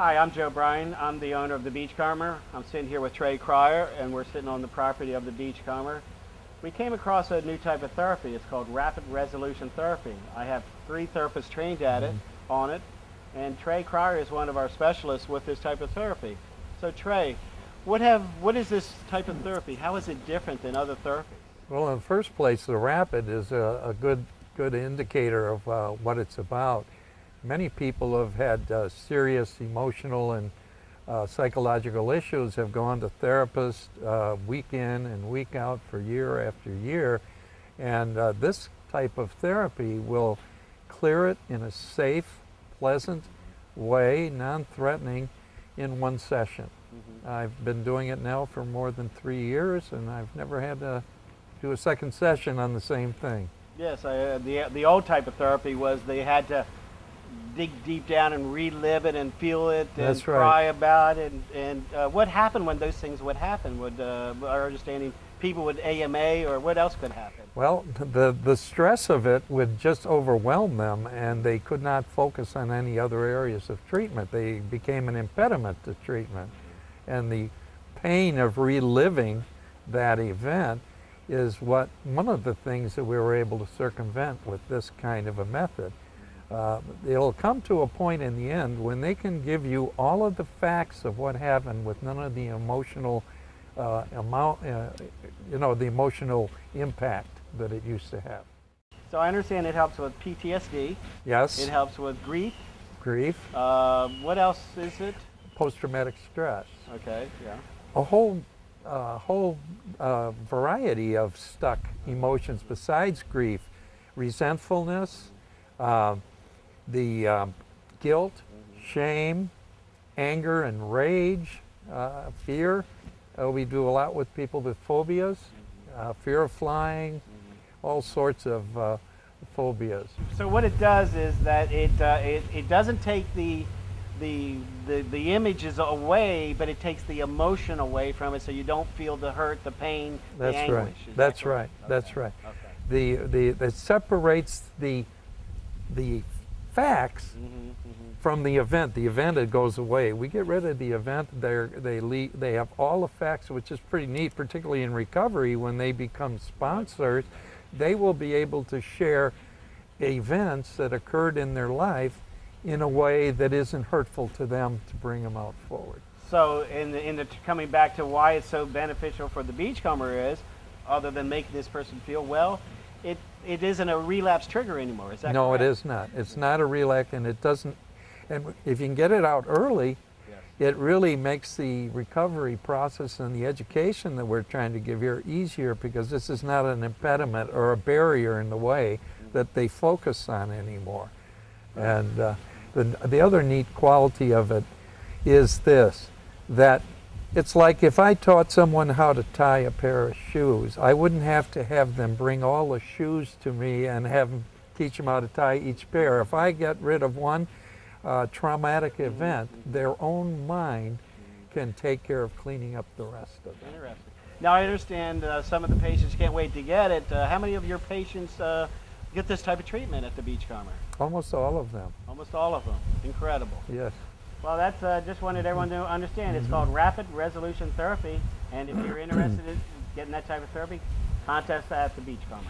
Hi, I'm Joe Bryan. I'm the owner of the Beachcomber. I'm sitting here with Trey Cryer, and we're sitting on the property of the Beachcomber. We came across a new type of therapy. It's called rapid resolution therapy. I have 3 therapists trained at it, on it, and Trey Cryer is one of our specialists with this type of therapy. So Trey, what is this type of therapy? How is it different than other therapies? Well, in the first place, the rapid is a good indicator of what it's about. Many people have had serious emotional and psychological issues, have gone to therapists week in and week out for year after year, and this type of therapy will clear it in a safe, pleasant way, non-threatening, in one session. I've been doing it now for more than 3 years, and I've never had to do a second session on the same thing. Yes, the old type of therapy was they had to dig deep down and relive it and feel it and cry about it. And what happened when those things would happen? Would our understanding people would AMA, or what else could happen? Well, the stress of it would just overwhelm them, and they could not focus on any other areas of treatment. They became an impediment to treatment. And the pain of reliving that event is one of the things that we were able to circumvent with this kind of a method. It'll come to a point in the end when they can give you all of the facts of what happened with none of the emotional the emotional impact that it used to have. So I understand it helps with PTSD. Yes. It helps with grief. Grief. What else is it? Post-traumatic stress. Okay, yeah. A whole variety of stuck emotions besides grief, resentfulness, the guilt, shame, anger and rage, fear. We do a lot with people with phobias, fear of flying, all sorts of phobias. So what it does is that it doesn't take the images away, but it takes the emotion away from it, so you don't feel the hurt, the pain, the anguish. That's right. That's right. Okay. It separates the facts from the event. The event, it goes away. We get rid of the event. They have all the facts, which is pretty neat, particularly in recovery. When they become sponsors, they will be able to share events that occurred in their life in a way that isn't hurtful to them, to bring them out forward. So coming back to why it's so beneficial for the Beachcomber is, other than making this person feel well, it isn't a relapse trigger anymore. Is that correct? No, it is not. It's not a relapse, and it doesn't. And if you can get it out early, it really makes the recovery process and the education that we're trying to give here easier, because this is not an impediment or a barrier in the way that they focus on anymore. And the other neat quality of it is this, that it's like if I taught someone how to tie a pair of shoes, I wouldn't have to have them bring all the shoes to me and have them teach them how to tie each pair. If I get rid of one traumatic event, their own mind can take care of cleaning up the rest of it. Interesting. Now I understand some of the patients can't wait to get it. How many of your patients get this type of treatment at the Beachcomber? Almost all of them. Almost all of them. Incredible. Yes. Well, that's just wanted everyone to understand. It's called rapid resolution therapy, and if you're interested in getting that type of therapy, contact us at the Beachcomber.